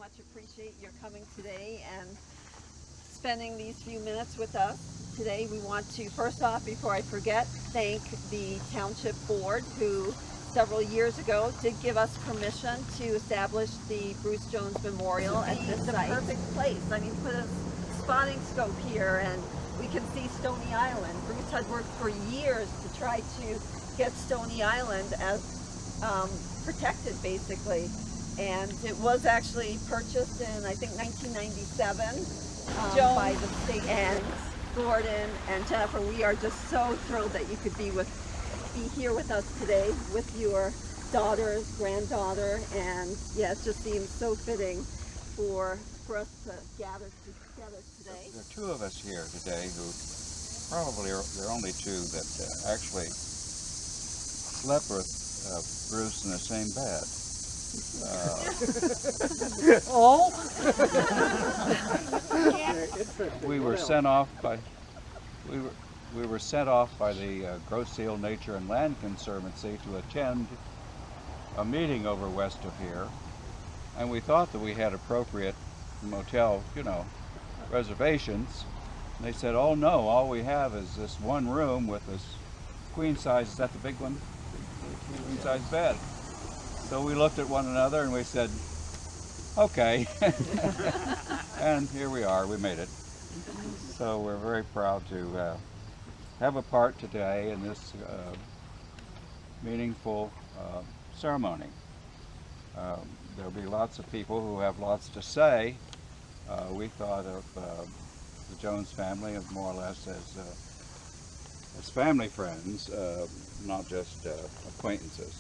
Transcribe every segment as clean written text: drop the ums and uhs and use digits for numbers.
much appreciate your coming today and spending these few minutes with us. Today we want to, first off, before I forget, thank the Township Board who several years ago did give us permission to establish the Bruce Jones Memorial at this site. The perfect place. I mean, put a spotting scope here and we can see Stony Island. Bruce had worked for years to try to get Stony Island as protected, basically. And it was actually purchased in, I think, 1997 by the state. And Gordon and Jennifer, we are just so thrilled that you could be here with us today with your daughter's granddaughter. And yeah, it just seems so fitting for us to gather together today. There are two of us here today who probably are the only two that actually slept with Bruce in the same bed. We were sent off by the Grosse Nature and Land Conservancy to attend a meeting over west of here, and we thought that we had appropriate motel, reservations. And they said, "Oh no, all we have is this one room with this queen size." Is that the big one? Queen size bed. So we looked at one another and we said, "Okay." And here we are. We made it. So we're very proud to have a part today in this meaningful ceremony. There'll be lots of people who have lots to say. We thought of the Jones family as more or less as family friends, not just acquaintances.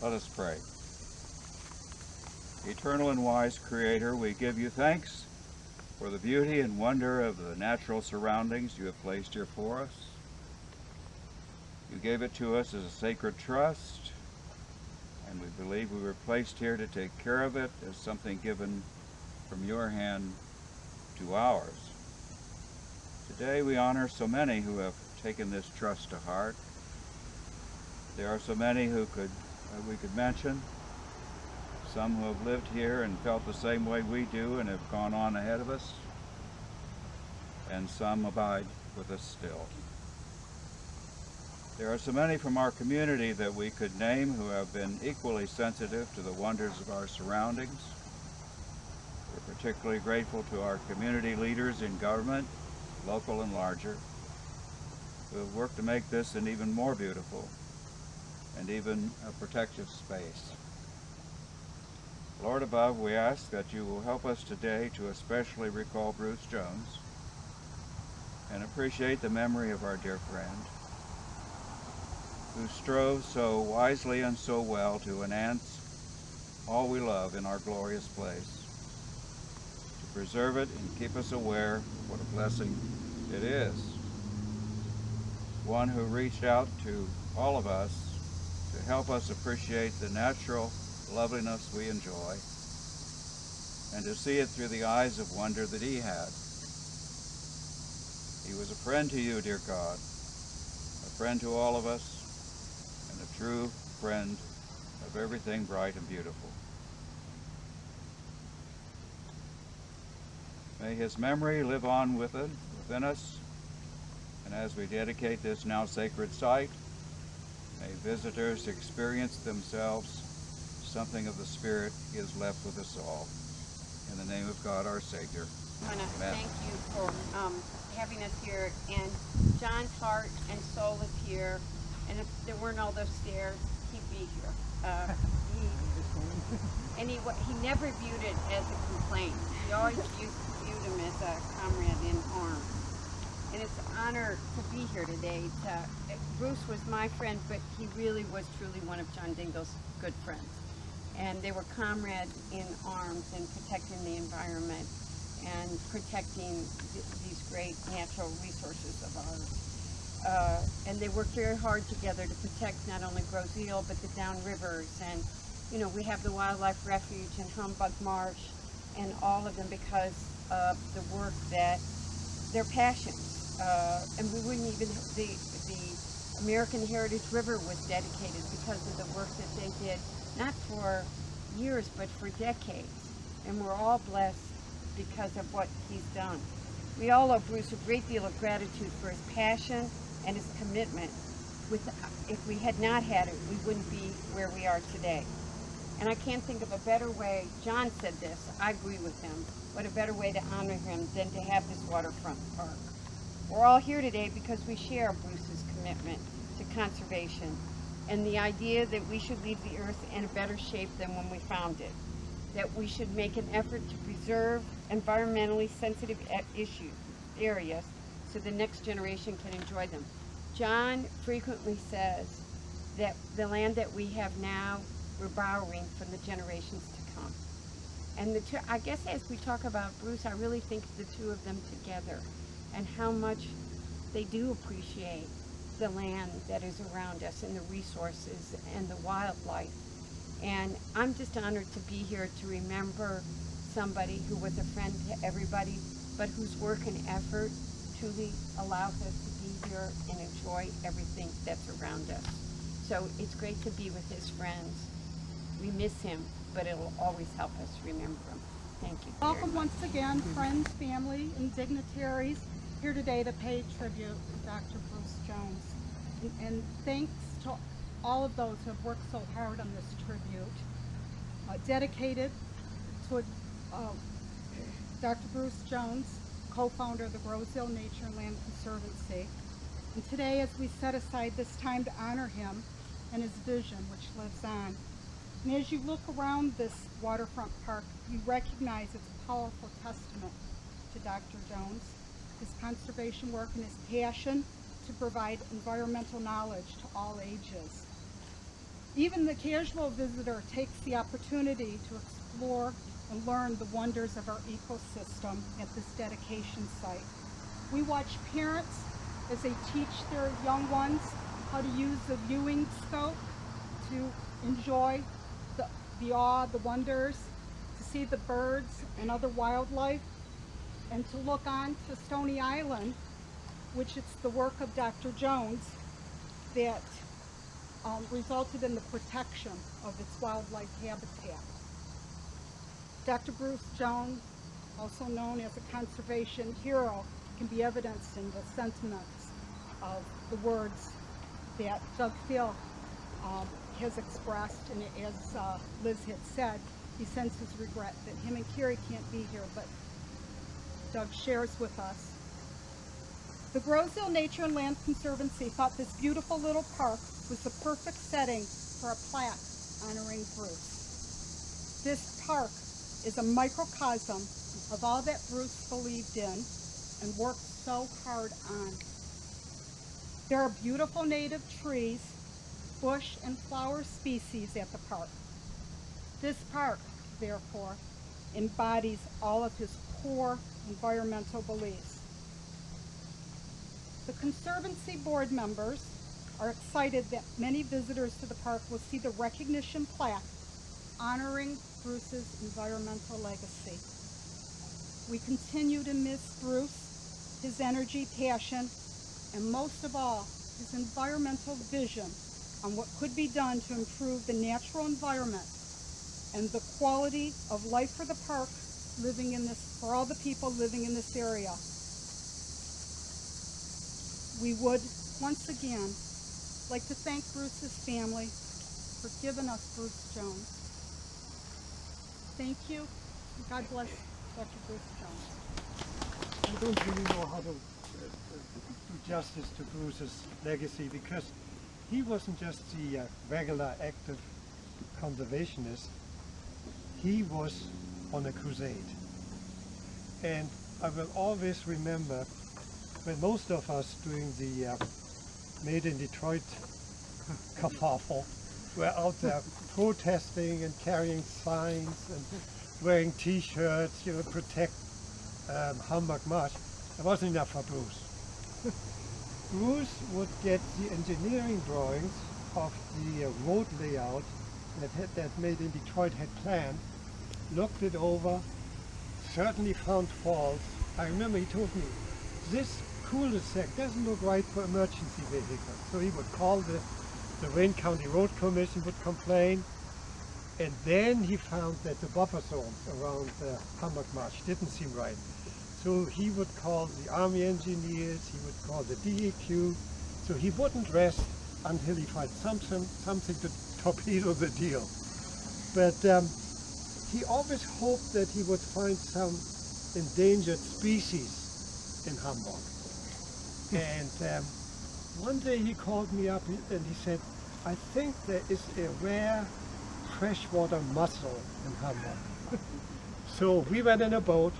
Let us pray. Eternal and wise Creator, we give you thanks for the beauty and wonder of the natural surroundings you have placed here for us. You gave it to us as a sacred trust, and we believe we were placed here to take care of it as something given from your hand to ours. Today we honor so many who have taken this trust to heart. There are so many who we could mention, some who have lived here and felt the same way we do and have gone on ahead of us, and some abide with us still. There are so many from our community that we could name who have been equally sensitive to the wonders of our surroundings. We're particularly grateful to our community leaders in government, local and larger, who have worked to make this an even more beautiful and even a protective space. Lord above, we ask that you will help us today to especially recall Bruce Jones and appreciate the memory of our dear friend, who strove so wisely and so well to enhance all we love in our glorious place, to preserve it and keep us aware of what a blessing it is. One who reached out to all of us to help us appreciate the natural loveliness we enjoy and to see it through the eyes of wonder that he had. He was a friend to you, dear God, a friend to all of us, and a true friend of everything bright and beautiful. May his memory live on within us, and as we dedicate this now sacred site, may visitors experience themselves something of the Spirit he has left with us all. In the name of God, our Savior. I want to thank you for having us here, and John's heart and soul is here, and if there weren't all those stairs, he'd be here. He never viewed it as a complaint. He always viewed him as a comrade in arms. And it's an honor to be here today. Bruce was my friend, but he really was truly one of John Dingell's good friends. And they were comrades in arms in protecting the environment and protecting these great natural resources of ours. And they worked very hard together to protect not only Grosse but the down rivers. And we have the Wildlife Refuge and Humbug Marsh and all of them because of the work that their passions. And we wouldn't even, the American Heritage River was dedicated because of the work that they did, not for years, but for decades. And we're all blessed because of what he's done. We all owe Bruce a great deal of gratitude for his passion and his commitment. If we had not had it, we wouldn't be where we are today. And I can't think of a better way. John said this, I agree with him. What a better way to honor him than to have this waterfront park. We're all here today because we share Bruce's commitment to conservation and the idea that we should leave the earth in a better shape than when we found it. That we should make an effort to preserve environmentally sensitive areas so the next generation can enjoy them. John frequently says that the land that we have now, we're borrowing from the generations to come. And I guess as we talk about Bruce, I really think the two of them together and how much they do appreciate the land that is around us and the resources and the wildlife. And I'm just honored to be here to remember somebody who was a friend to everybody, but whose work and effort truly allows us to be here and enjoy everything that's around us. So it's great to be with his friends. We miss him, but it'll always help us remember him. Thank you. Welcome once again, friends, family, and dignitaries here today to pay tribute to Dr. Bruce Jones. And thanks to all of those who have worked so hard on this tribute, dedicated to Dr. Bruce Jones, co-founder of the Grosse Nature and Land Conservancy. And today, as we set aside this time to honor him and his vision, which lives on, and as you look around this waterfront park, you recognize it's a powerful testament to Dr. Jones, his conservation work, and his passion to provide environmental knowledge to all ages. Even the casual visitor takes the opportunity to explore and learn the wonders of our ecosystem at this dedication site. We watch parents as they teach their young ones how to use the viewing scope to enjoy the awe, the wonders, to see the birds and other wildlife, and to look on to Stony Island, which it's the work of Dr. Jones that resulted in the protection of its wildlife habitat. Dr. Bruce Jones, also known as a conservation hero, can be evidenced in the sentiments of the words that Doug Phil has expressed, and as Liz had said, he sends his regret that him and Carrie can't be here, but Doug shares with us. The Grosse Nature and Land Conservancy thought this beautiful little park was the perfect setting for a plaque honoring Bruce. This park is a microcosm of all that Bruce believed in and worked so hard on. There are beautiful native trees, bush and flower species at the park. This park, therefore, embodies all of his core environmental beliefs. The Conservancy board members are excited that many visitors to the park will see the recognition plaque honoring Bruce's environmental legacy. We continue to miss Bruce, his energy, passion, and most of all, his environmental vision on what could be done to improve the natural environment and the quality of life for the park living in this, for all the people living in this area. We would, once again, like to thank Bruce's family for giving us Bruce Jones. Thank you. God bless Dr. Bruce Jones. I don't really know how to do justice to Bruce's legacy, because he wasn't just the regular active conservationist. He was on a crusade. And I will always remember when most of us during the Made in Detroit kerfuffle were out there protesting and carrying signs and wearing t-shirts, you know, protect Hamburg Marsh. It wasn't enough for Bruce. Bruce would get the engineering drawings of the road layout that Made in Detroit had planned, looked it over, certainly found faults. I remember he told me, this cul-de-sac doesn't look right for emergency vehicles. So he would call the Wayne County Road Commission, would complain, And then he found that the buffer zone around the Hamburg March didn't seem right. So he would call the army engineers, he would call the DEQ, so he wouldn't rest until he found something to torpedo the deal. But he always hoped that he would find some endangered species in Hamburg. And one day he called me up and he said, I think there is a rare freshwater mussel in Hamburg. So we went in a boat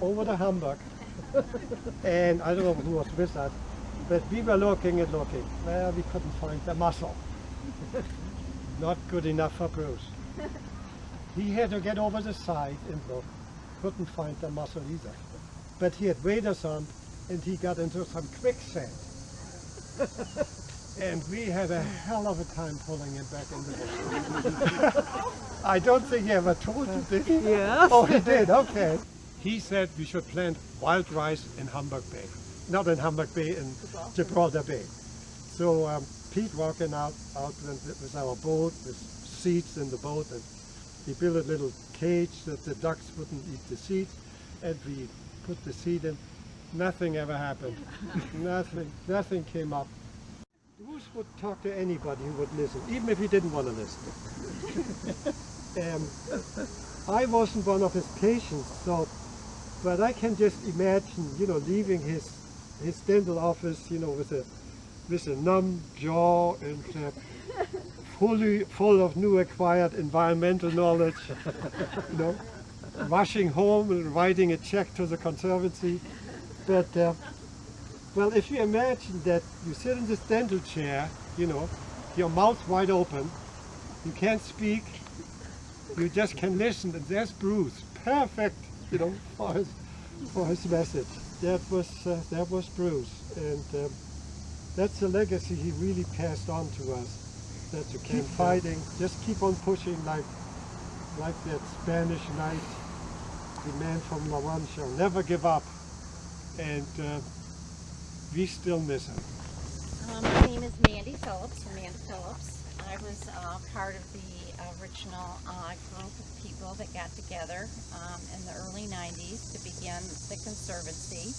over to Hamburg, and I don't know who was with us, but we were looking and looking. Well, we couldn't find the mussel. Not good enough for Bruce. He had to get over the side and look. Couldn't find the mussel either. But he had waders on, and he got into some quicksand. And we had a hell of a time pulling it back in the boat. I don't think he ever told you, did he? Yes. Oh, he did, okay. He said we should plant wild rice in Hamburg Bay. Not in Hamburg Bay, in Gibraltar Bay. So Pete walking out with our boat, with seeds in the boat, and he built a little cage that the ducks wouldn't eat the seeds, and we put the seed in. Nothing ever happened. Nothing came up. Bruce would talk to anybody who would listen, even if he didn't want to listen. I wasn't one of his patients, so, but I can just imagine, leaving his dental office, with a numb jaw and full of new acquired environmental knowledge, rushing home and writing a check to the Conservancy. But well, if you imagine that you sit in this dental chair, your mouth wide open, you can't speak, you just can listen, and there's Bruce, perfect, for his message. That was Bruce, and that's a legacy he really passed on to us. That you keep fighting, just keep on pushing, like that Spanish knight, the man from La Mancha, never give up, and we still miss him. My name is Mandy Phillips, Amanda Phillips. I was part of the original group of people that got together in the early 90s to begin the Conservancy.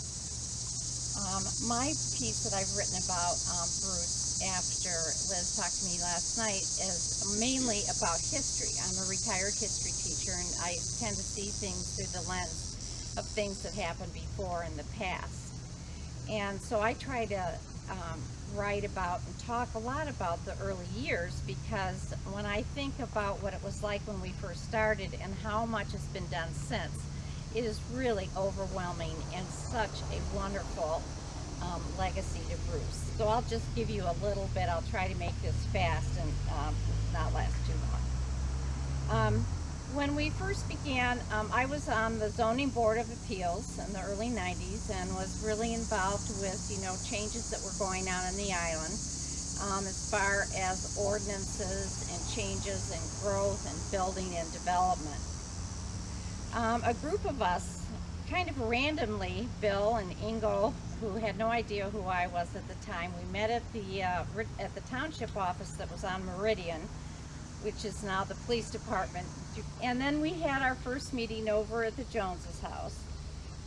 My piece that I've written about Bruce after Liz talked to me last night is mainly about history. I'm a retired history teacher, and I tend to see things through the lens of things that happened before in the past. And so I try to write about and talk a lot about the early years, because when I think about what it was like when we first started and how much has been done since, it is really overwhelming and such a wonderful legacy to Bruce. So I'll just give you a little bit. I'll try to make this fast and not last too long. When we first began, I was on the Zoning Board of Appeals in the early 90s and was really involved with, changes that were going on in the island as far as ordinances and changes and growth and building and development. A group of us, kind of randomly, Bill and Ingo, who had no idea who I was at the time, we met at the township office that was on Meridian, which is now the police department. And then we had our first meeting over at the Jones's house.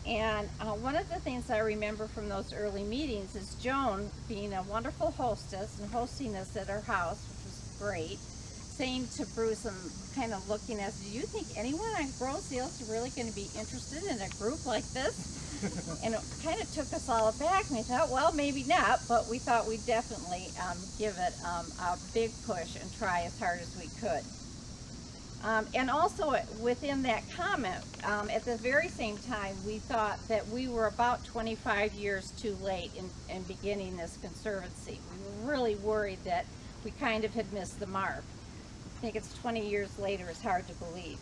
And one of the things I remember from those early meetings is Joan being a wonderful hostess and hosting us at her house, which was great, saying to Bruce and kind of looking at us, do you think anyone on Grosse is really going to be interested in a group like this? And it kind of took us all aback, and we thought, well, maybe not, but we thought we'd definitely give it a big push and try as hard as we could. And also within that comment, at the very same time, we thought that we were about 25 years too late in beginning this Conservancy. We were really worried that we kind of had missed the mark. I think it's 20 years later, it's hard to believe.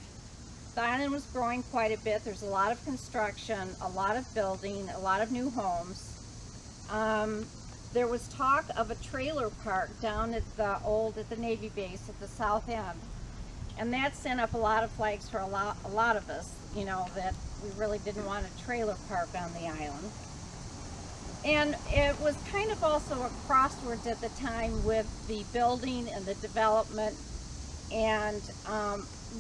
The island was growing quite a bit. There's a lot of construction, a lot of building, a lot of new homes. There was talk of a trailer park down at the Navy base at the south end. And that sent up a lot of flags for a lot of us, that we really didn't want a trailer park on the island. And it was kind of also a crossroads at the time with the building and the development and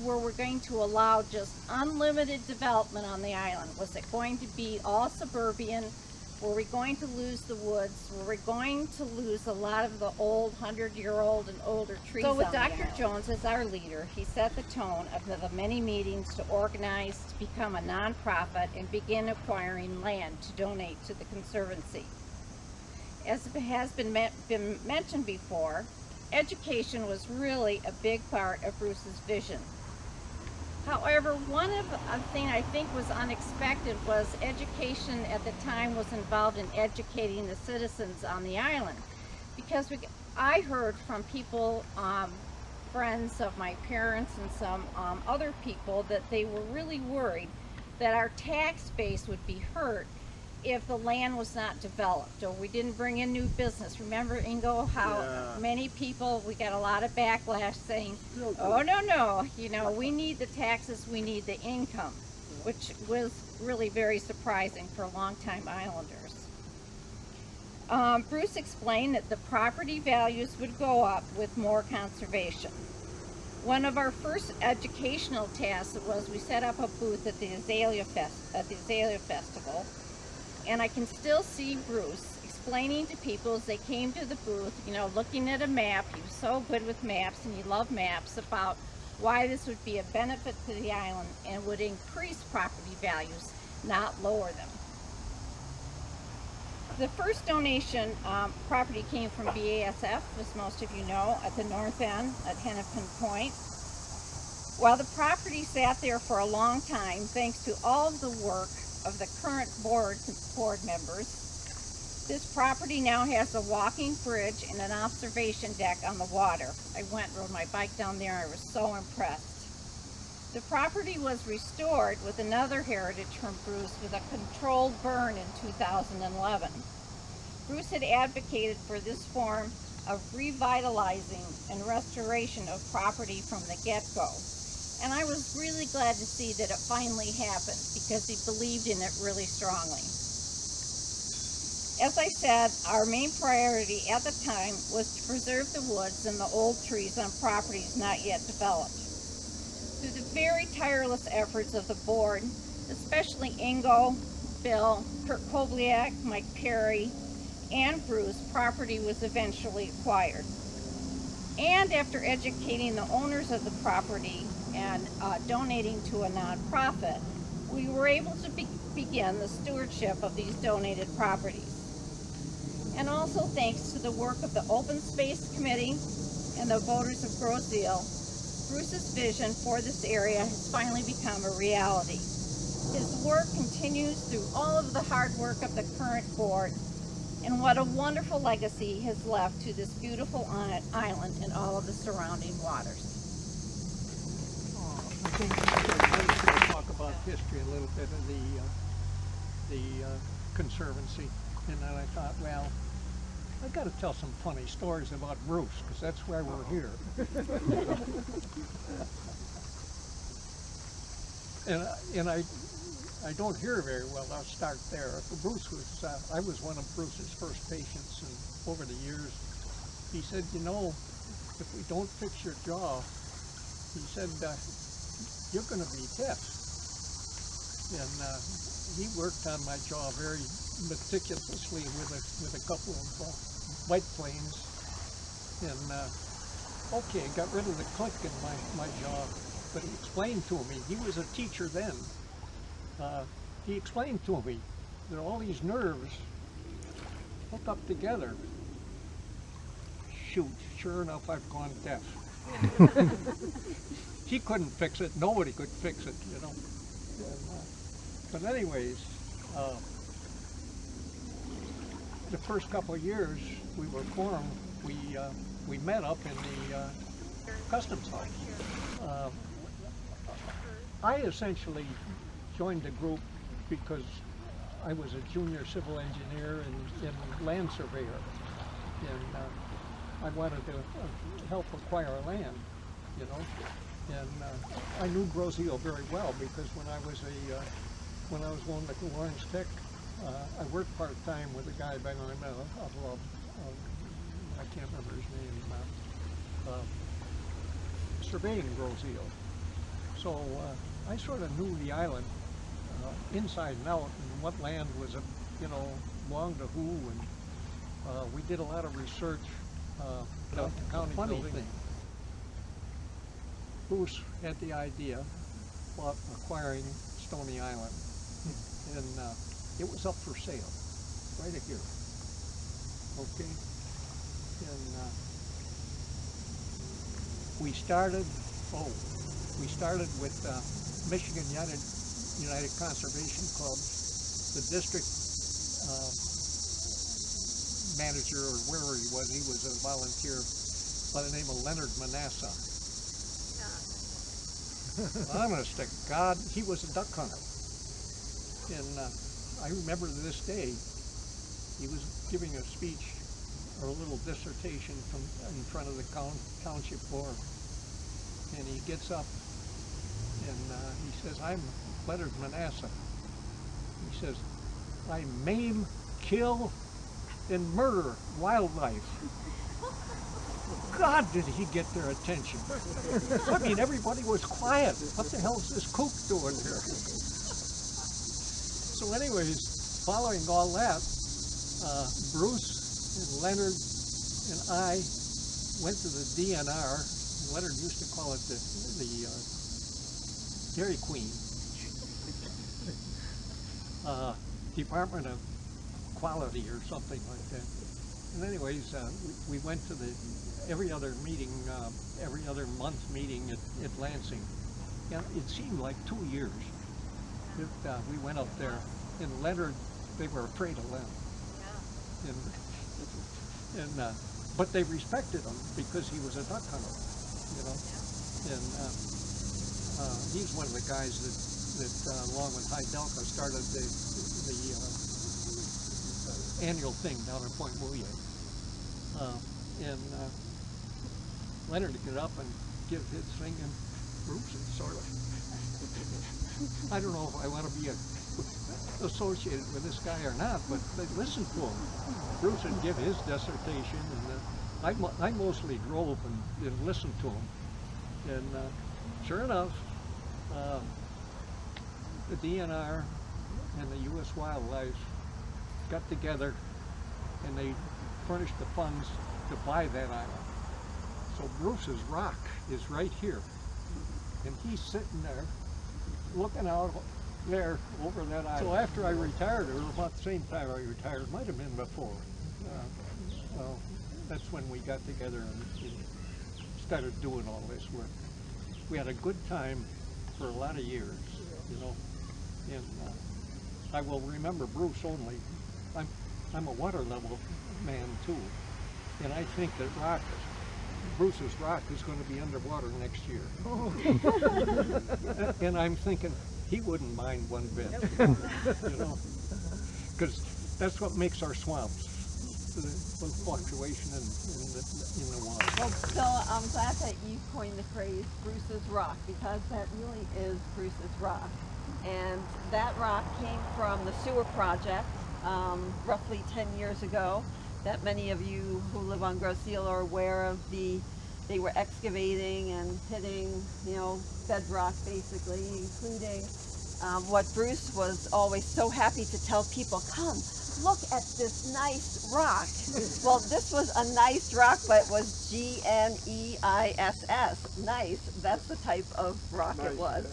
where we're going to allow just unlimited development on the island. Was it going to be all suburban? Were we going to lose the woods? Were we going to lose a lot of the old 100-year-old and older trees? So with Dr. Jones as our leader, he set the tone of the many meetings to organize to become a nonprofit and begin acquiring land to donate to the Conservancy. As has been mentioned before, education was really a big part of Bruce's vision. However, one of the thing I think was unexpected was education at the time was involved in educating the citizens on the island, because I heard from people, friends of my parents and some other people, that they were really worried that our tax base would be hurt if the land was not developed or we didn't bring in new business. Remember, Ingo, how many people, we got a lot of backlash saying, oh, no, you know, we need the taxes, we need the income, which was really very surprising for longtime islanders. Bruce explained that the property values would go up with more conservation. One of our first educational tasks was we set up a booth at the Azalea Festival. And I can still see Bruce explaining to people as they came to the booth, you know, looking at a map. He was so good with maps, and he loved maps, about why this would be a benefit to the island and would increase property values, not lower them. The first donation property came from BASF, as most of you know, at the north end at Hennepin Point. While the property sat there for a long time, thanks to all of the work of the current board members, this property now has a walking bridge and an observation deck on the water. I rode my bike down there, I was so impressed. The property was restored with another heritage from Bruce with a controlled burn in 2011. Bruce had advocated for this form of revitalizing and restoration of property from the get-go. And I was really glad to see that it finally happened, because he believed in it really strongly. As I said, our main priority at the time was to preserve the woods and the old trees on properties not yet developed. Through the very tireless efforts of the board, especially Ingo, Bill, Kurt Kobliak, Mike Perry, and Bruce, property was eventually acquired. And after educating the owners of the property and donating to a nonprofit, we were able to begin the stewardship of these donated properties. And also thanks to the work of the Open Space Committee and the voters of Grosse, Bruce's vision for this area has finally become a reality. His work continues through all of the hard work of the current board, and what a wonderful legacy he has left to this beautiful island and all of the surrounding waters. I think I should talk about history a little bit of the Conservancy, and then I thought, well, I got to tell some funny stories about Bruce, because that's why we're here. and I don't hear very well. I'll start there. Bruce was, I was one of Bruce's first patients, and over the years, he said, you know, if we don't fix your jaw, he said, you're going to be deaf. And he worked on my jaw very meticulously with a couple of white planes. And okay, got rid of the click in my jaw. But he explained to me, he was a teacher then. He explained to me that all these nerves hook up together. Shoot, sure enough, I've gone deaf. He couldn't fix it. Nobody could fix it, you know. And, but anyways, the first couple of years we were formed, we met up in the customs house. I essentially joined the group because I was a junior civil engineer and land surveyor, and I wanted to help acquire land, you know. And I knew Grosse very well, because when I was going to Orange Tech, I worked part-time with a guy by the name of I can't remember his name. surveying Grosse. So I sort of knew the island inside and out, and what land was, you know, belonged to who, and we did a lot of research about the county building. Bruce had the idea about acquiring Stony Island, and it was up for sale, right here. Okay, and we started with Michigan United Conservation Clubs. The district manager, or wherever he was a volunteer by the name of Leonard Manasseh. Honest to God, he was a duck hunter. And I remember to this day, he was giving a speech or a little dissertation in front of the township board. And he gets up and he says, "I'm Leonard Manasseh." He says, "I maim, kill, and murder wildlife." God, did he get their attention. I mean, everybody was quiet. What the hell is this kook doing here? So anyways, following all that, Bruce and Leonard and I went to the DNR. Leonard used to call it the Dairy Queen. Department of Quality or something like that. And anyways, we went to the every other month meeting at Lansing. Yeah, it seemed like 2 years that we went up there. And Leonard, they were afraid of Leonard. Yeah. But they respected him because he was a duck hunter, you know. Yeah. And he's one of the guys that along with Heinrich started the annual thing down in Point Mouillet. Leonard to get up and give his thing, and Bruce is sort of, I don't know if I want to be associated with this guy or not, but they listened to him. Bruce would give his dissertation, and I mostly drove and listened to him. And sure enough, the DNR and the U.S. Wildlife got together and they furnished the funds to buy that island. So Bruce's rock is right here. And he's sitting there looking out there over that island. So after I retired, or about the same time I retired, might have been before, well, that's when we got together and started doing all this work. We had a good time for a lot of years, you know. And I will remember Bruce only. I'm a water level man too, and I think that Bruce's rock is going to be underwater next year. Oh. And I'm thinking he wouldn't mind one bit, you know, because that's what makes our swamps, the fluctuation in the water. Well, Bill, I'm glad that you coined the phrase Bruce's rock, because that really is Bruce's rock. And that rock came from the sewer project roughly 10 years ago that many of you who live on Grosse are aware of. They were excavating and hitting, you know, bedrock basically, including what Bruce was always so happy to tell people, come, look at this nice rock. Well, this was a nice rock, but it was G-N-E-I-S-S, nice. That's the type of rock nice, it was,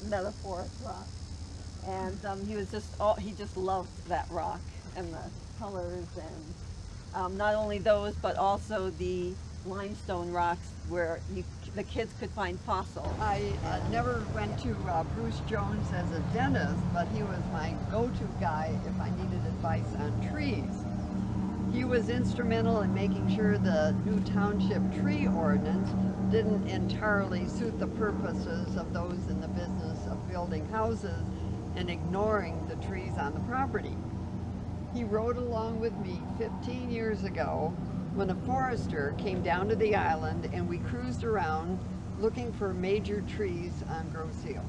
metaphoric rock. And he just loved that rock and the colors, and not only those, but also the limestone rocks where the kids could find fossils. I never went to Bruce Jones as a dentist, but he was my go-to guy if I needed advice on trees. He was instrumental in making sure the new township tree ordinance didn't entirely suit the purposes of those in the business of building houses and ignoring the trees on the property. He rode along with me 15 years ago when a forester came down to the island and we cruised around looking for major trees on Grosse.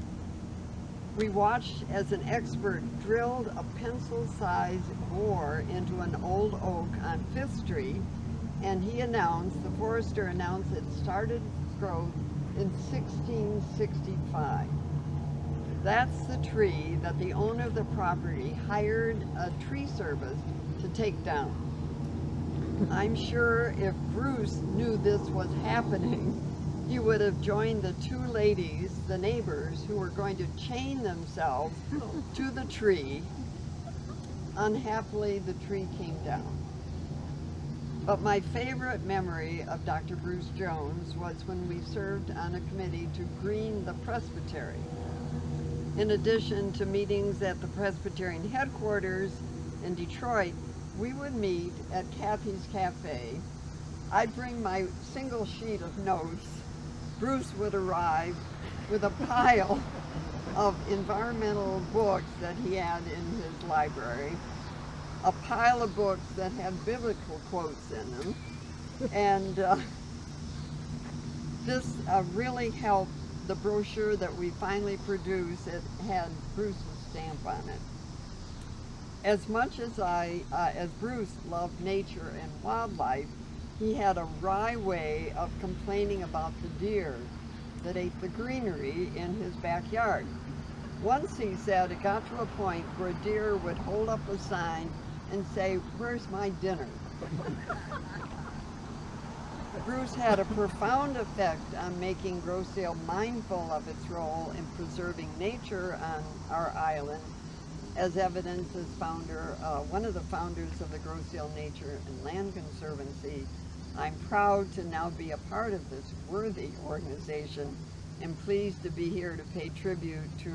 We watched as an expert drilled a pencil-sized bore into an old oak on 5th Street, and the forester announced it started growth in 1665. That's the tree that the owner of the property hired a tree service to take down. I'm sure if Bruce knew this was happening, he would have joined the two ladies, the neighbors, who were going to chain themselves to the tree. Unhappily, the tree came down. But my favorite memory of Dr. Bruce Jones was when we served on a committee to green the presbytery. In addition to meetings at the Presbyterian headquarters in Detroit, we would meet at Kathy's Cafe. I'd bring my single sheet of notes. Bruce would arrive with a pile of environmental books that he had in his library, a pile of books that had biblical quotes in them, and this really helped the brochure that we finally produced. It had Bruce's stamp on it. As much as Bruce loved nature and wildlife, he had a wry way of complaining about the deer that ate the greenery in his backyard. Once he said it got to a point where a deer would hold up a sign and say, "Where's my dinner?" Bruce had a profound effect on making Grosse mindful of its role in preserving nature on our island, as evidence as one of the founders of the Grosse Nature and Land Conservancy. I'm proud to now be a part of this worthy organization and pleased to be here to pay tribute to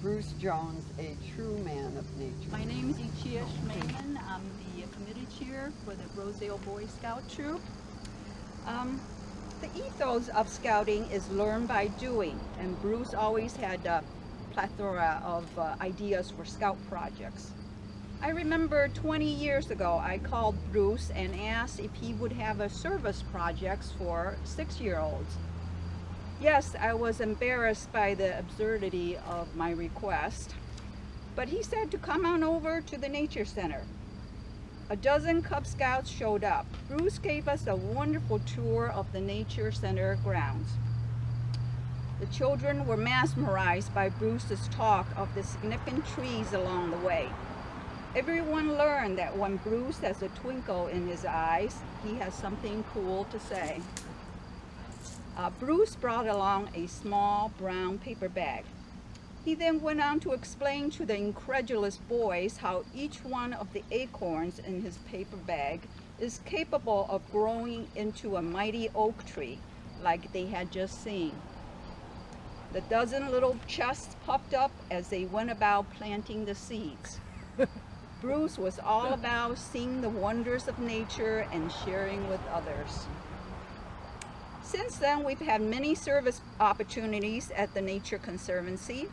Bruce Jones, a true man of nature. My name is Yi-Chia Schmaeman. I'm the committee chair for the Grosse Boy Scout Troop. The ethos of scouting is learn by doing, and Bruce always had a plethora of ideas for scout projects. I remember 20 years ago I called Bruce and asked if he would have a service projects for 6-year-olds. Yes, I was embarrassed by the absurdity of my request, but he said to come on over to the Nature Center. A dozen Cub Scouts showed up. Bruce gave us a wonderful tour of the Nature Center grounds. The children were mesmerized by Bruce's talk of the significant trees along the way. Everyone learned that when Bruce has a twinkle in his eyes, he has something cool to say. Bruce brought along a small brown paper bag. He then went on to explain to the incredulous boys how each one of the acorns in his paper bag is capable of growing into a mighty oak tree, like they had just seen. The dozen little chests popped up as they went about planting the seeds. Bruce was all about seeing the wonders of nature and sharing with others. Since then, we've had many service opportunities at the Nature Conservancy.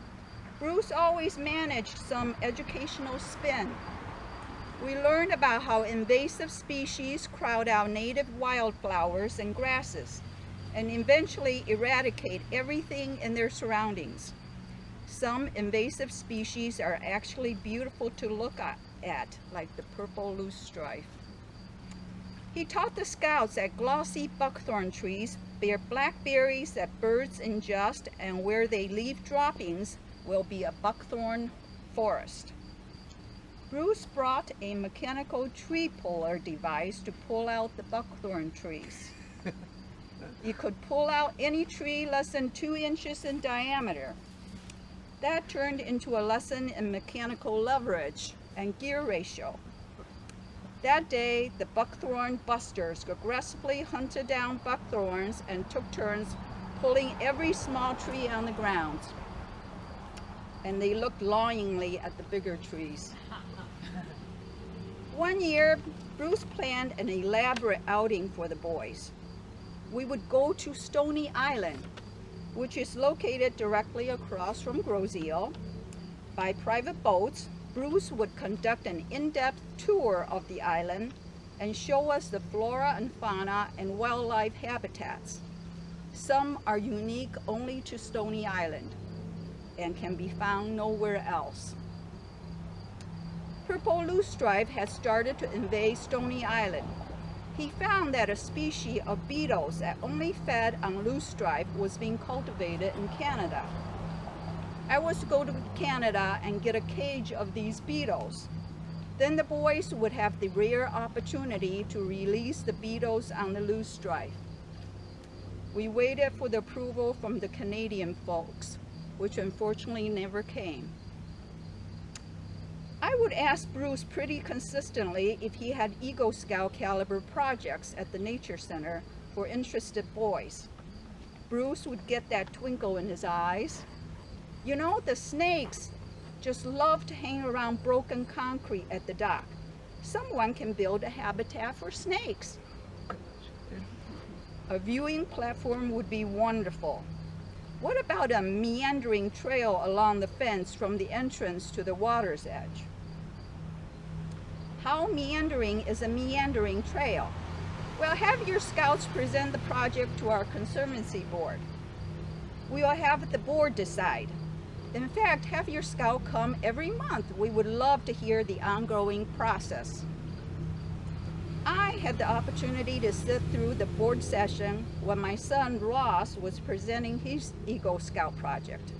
Bruce always managed some educational spin. We learned about how invasive species crowd out native wildflowers and grasses and eventually eradicate everything in their surroundings. Some invasive species are actually beautiful to look at, like the purple loosestrife. He taught the scouts that glossy buckthorn trees bear blackberries that birds ingest, and where they leave droppings will be a buckthorn forest. Bruce brought a mechanical tree puller device to pull out the buckthorn trees. You could pull out any tree less than 2 inches in diameter. That turned into a lesson in mechanical leverage and gear ratio. That day, the buckthorn busters aggressively hunted down buckthorns and took turns pulling every small tree on the ground. And they looked longingly at the bigger trees. One year, Bruce planned an elaborate outing for the boys. We would go to Stony Island, which is located directly across from Grosse. By private boats, Bruce would conduct an in-depth tour of the island and show us the flora and fauna and wildlife habitats. Some are unique only to Stony Island and can be found nowhere else. Purple loosestrife has started to invade Stony Island. he found that a species of beetles that only fed on loosestrife was being cultivated in Canada. I was to go to Canada and get a cage of these beetles. Then the boys would have the rare opportunity to release the beetles on the loosestrife. We waited for the approval from the Canadian folks, which unfortunately never came. I would ask Bruce pretty consistently if he had Eagle Scout caliber projects at the Nature Center for interested boys. Bruce would get that twinkle in his eyes. You know, the snakes just love to hang around broken concrete at the dock. Someone can build a habitat for snakes. A viewing platform would be wonderful. What about a meandering trail along the fence from the entrance to the water's edge? How meandering is a meandering trail? Well, have your scouts present the project to our Conservancy board. We will have the board decide. In fact, have your scout come every month. We would love to hear the ongoing process. I had the opportunity to sit through the board session when my son Ross was presenting his Eagle Scout project.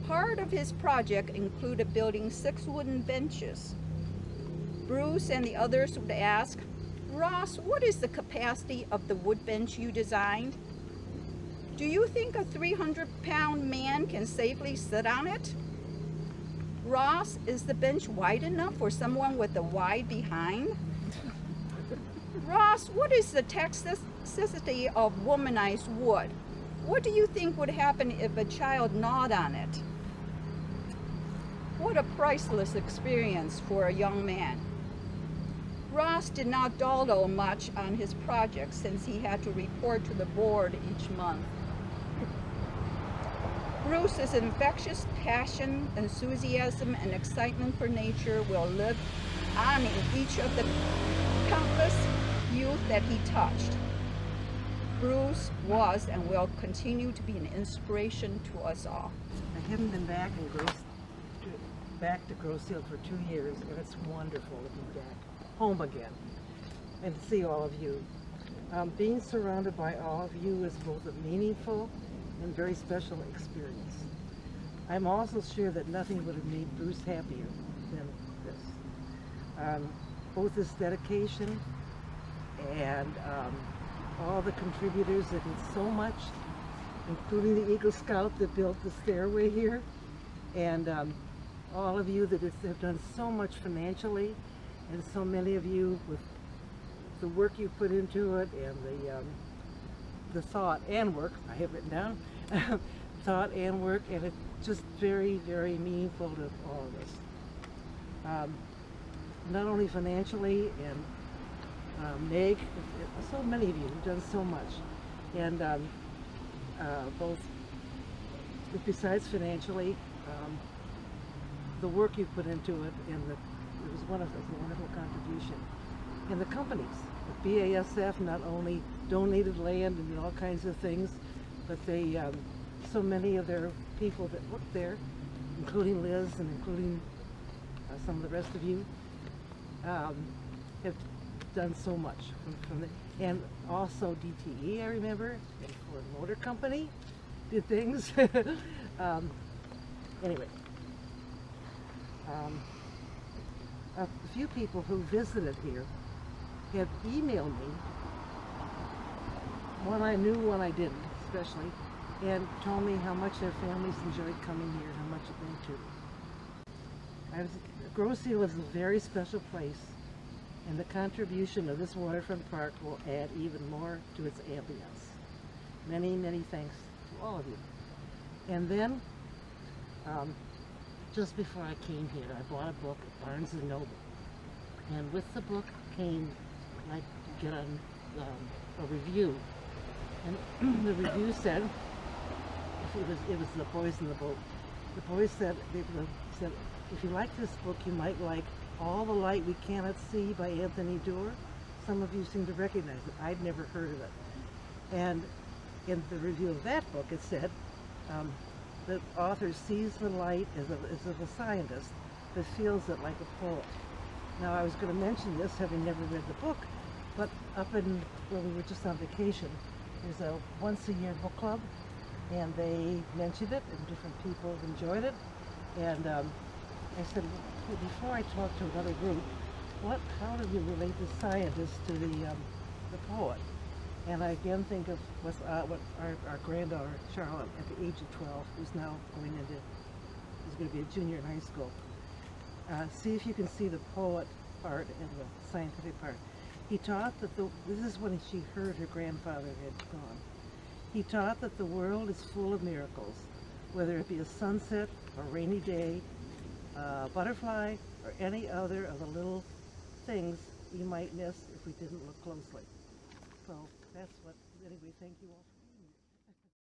Part of his project included building 6 wooden benches. Bruce and the others would ask, "Ross, what is the capacity of the wood bench you designed? Do you think a 300-pound man can safely sit on it? Ross, is the bench wide enough for someone with a wide behind? Ross, what is the toxicity of womanized wood? What do you think would happen if a child gnawed on it?" What a priceless experience for a young man. Ross did not dawdle much on his project since he had to report to the board each month. Bruce's infectious passion, enthusiasm, and excitement for nature will live on in each of the countless youth that he touched. Bruce was and will continue to be an inspiration to us all. I haven't been back to Grosse for 2 years, and it's wonderful to be back home again and to see all of you. Being surrounded by all of you is both a meaningful and very special experience. I'm also sure that nothing would have made Bruce happier than this. Both his dedication and all the contributors that did so much, including the Eagle Scout that built the stairway here, and all of you that have done so much financially, and so many of you with the work you put into it, and the thought and work, I have written down, thought and work, and it's just very, very meaningful to all of us. Not only financially, and Meg, so many of you have done so much, and both, besides financially, the work you put into it, and it was a wonderful contribution. And the companies, the BASF not only donated land and did all kinds of things, but they, so many of their people that worked there, including Liz and including some of the rest of you, have done so much from the, and also DTE, I remember, and Ford Motor Company did things. Anyway, a few people who visited here have emailed me, one I knew, one I didn't, especially, and told me how much their families enjoyed coming here, how much it meant to them. Grosse was a very special place, and the contribution of this waterfront park will add even more to its ambience. Many, many thanks to all of you. And then, just before I came here, I bought a book at Barnes & Noble. And with the book came, I get a review. And the review said, it was The Boys in the Boat. The boys said, if you like this book, you might like All the Light We Cannot See by Anthony Doerr. Some of you seem to recognize it. I'd never heard of it. And in the review of that book, it said, the author sees the light as of a scientist, but feels it like a poet. Now, I was going to mention this, having never read the book, But up in where we were just on vacation, there's a once-a-year book club, and they mentioned it, and different people enjoyed it. And I said, well, before I talk to another group, how do you relate the scientist to the poet? And I again think of what our granddaughter, Charlotte, at the age of 12, who's now going to be a junior in high school. See if you can see the poet part and the scientific part. He taught that this is when she heard her grandfather had gone. He taught that the world is full of miracles, whether it be a sunset, a rainy day, a butterfly, or any other of the little things you might miss if we didn't look closely. So that's what, anyway, thank you all for being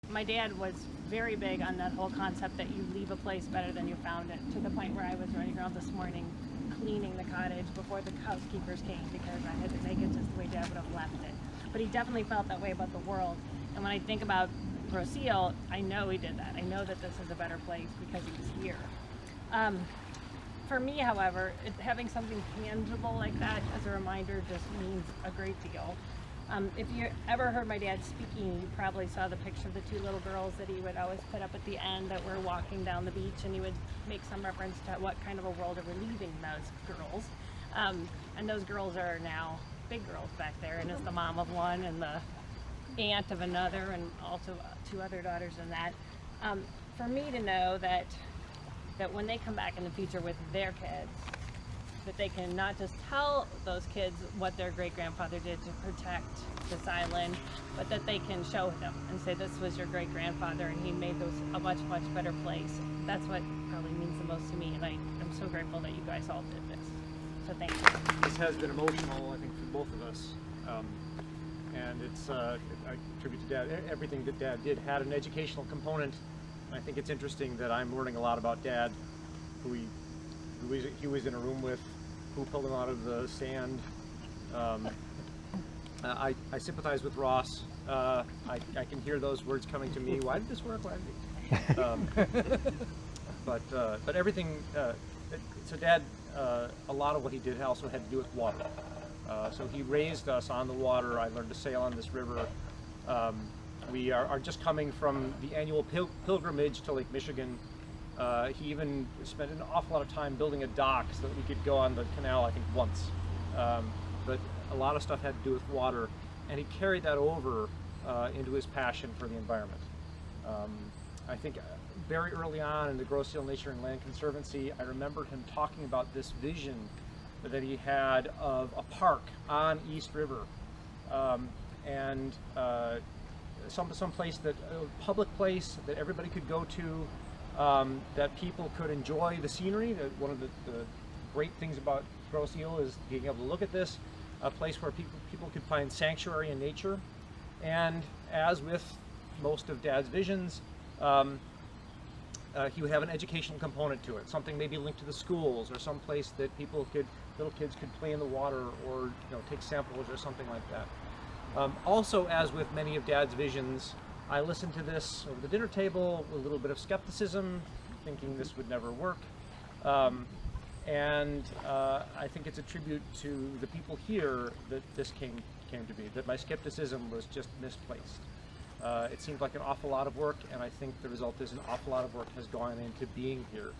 here. My dad was very big on that whole concept that you leave a place better than you found it, to the point where I was running around this morning cleaning the cottage before the housekeepers came because I had to make it just the way Dad would have left it. But he definitely felt that way about the world. And when I think about Grosse, I know he did that. I know that this is a better place because he was here. For me, however, having something tangible like that as a reminder just means a great deal. If you ever heard my dad speaking, you probably saw the picture of the two little girls that he would always put up at the end that were walking down the beach, and he would make some reference to what kind of a world are we leaving those girls. And those girls are now big girls back there, and it's the mom of one and the aunt of another, and also two other daughters in that. For me to know that when they come back in the future with their kids, that they can not just tell those kids what their great-grandfather did to protect this island, but that they can show them and say, this was your great-grandfather and he made this a much, much better place. That's what probably means the most to me, and I'm so grateful that you guys all did this. So thank you. This has been emotional, I think, for both of us. And it's, I attribute to Dad, everything that Dad did had an educational component. And I think it's interesting that I'm learning a lot about Dad, who he was in a room with, who pulled him out of the sand. I sympathize with Ross. I can hear those words coming to me. Why did this work? Why did it? But everything. So Dad, a lot of what he did also had to do with water. So he raised us on the water. I learned to sail on this river. We are just coming from the annual pilgrimage to Lake Michigan. He even spent an awful lot of time building a dock so that we could go on the canal, I think, once. But a lot of stuff had to do with water, and he carried that over into his passion for the environment. I think very early on in the Grosse Nature and Land Conservancy, I remember him talking about this vision that he had of a park on East River, and some place that a public place that everybody could go to. That people could enjoy the scenery. That one of the great things about Grosse is being able to look at this, a place where people could find sanctuary in nature. And as with most of Dad's visions, he would have an educational component to it, something maybe linked to the schools or some place that little kids could play in the water or take samples or something like that. Also, as with many of Dad's visions, I listened to this over the dinner table with a little bit of skepticism, thinking this would never work. And I think it's a tribute to the people here that this came to be, that my skepticism was just misplaced. It seemed like an awful lot of work, and I think the result is an awful lot of work has gone into being here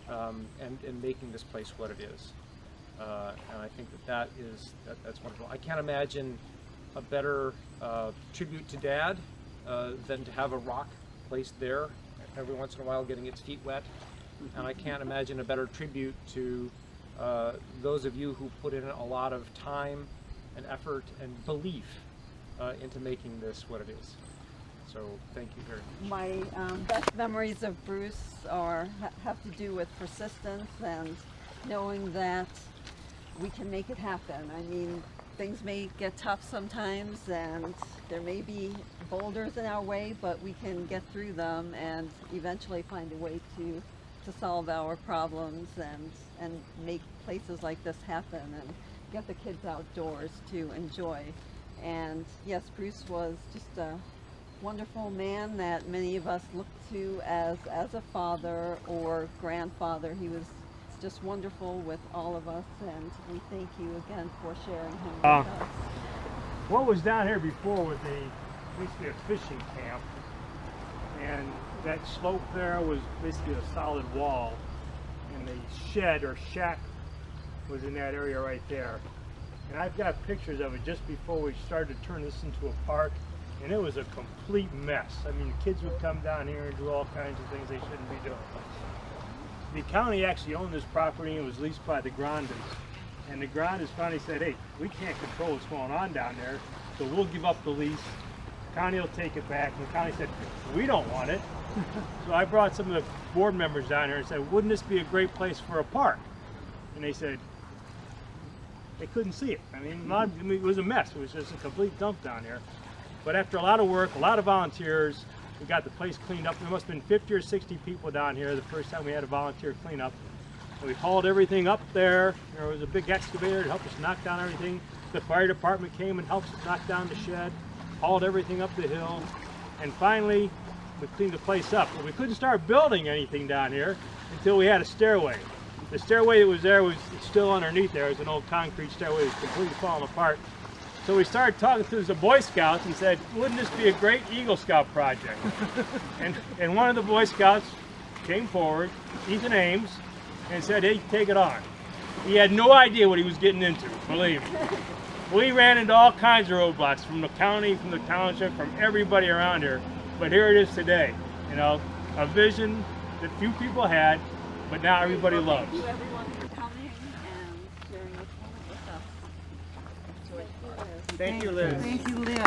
and making this place what it is. And I think that's wonderful. I can't imagine a better tribute to Dad than to have a rock placed there every once in a while getting its feet wet. And I can't imagine a better tribute to those of you who put in a lot of time and effort and belief into making this what it is. So thank you very much. My best memories of Bruce have to do with persistence and knowing that we can make it happen. I mean, things may get tough sometimes and there may be boulders in our way, but we can get through them and eventually find a way to solve our problems and make places like this happen and get the kids outdoors to enjoy. And yes, Bruce was just a wonderful man that many of us look to as a father or grandfather. He was just wonderful with all of us, and we thank you again for sharing him with us. what was down here before was basically a fishing camp, and that slope there was basically a solid wall, and the shed or shack was in that area right there. And I've got pictures of it just before we started to turn this into a park, and it was a complete mess. I mean, kids would come down here and do all kinds of things they shouldn't be doing. The county actually owned this property and it was leased by the Grandes. And the Grandes finally said, hey, we can't control what's going on down there, so we'll give up the lease. The county will take it back. And the county said, we don't want it. So I brought some of the board members down here and said, wouldn't this be a great place for a park? And they said, they couldn't see it. I mean, it was a mess. It was just a complete dump down here. But after a lot of work, a lot of volunteers, we got the place cleaned up. There must have been 50 or 60 people down here the first time we had a volunteer cleanup. We hauled everything up there. There was a big excavator to help us knock down everything. The fire department came and helped us knock down the shed, hauled everything up the hill, and finally we cleaned the place up. But we couldn't start building anything down here until we had a stairway. The stairway that was there was still underneath there. It was an old concrete stairway that was completely falling apart. So we started talking to the Boy Scouts and said, wouldn't this be a great Eagle Scout project? and one of the Boy Scouts came forward, Ethan Ames, and said, hey, take it on. He had no idea what he was getting into, believe me. We ran into all kinds of roadblocks from the county, from the township, from everybody around here. But here it is today, you know, a vision that few people had, but now everybody loves. Thank you everyone for coming and sharing this moment with us. Thank you, Liz. Thank you, Liz.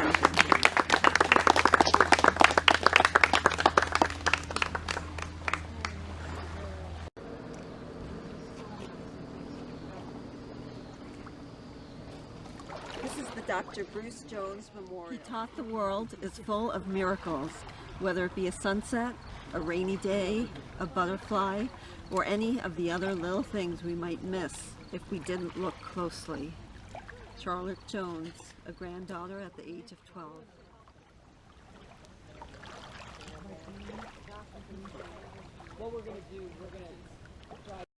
This is the Dr. Bruce Jones Memorial. He taught the world is full of miracles, whether it be a sunset, a rainy day, a butterfly, or any of the other little things we might miss if we didn't look closely. Charlotte Jones, a granddaughter at the age of 12. What we're going to do, we're going to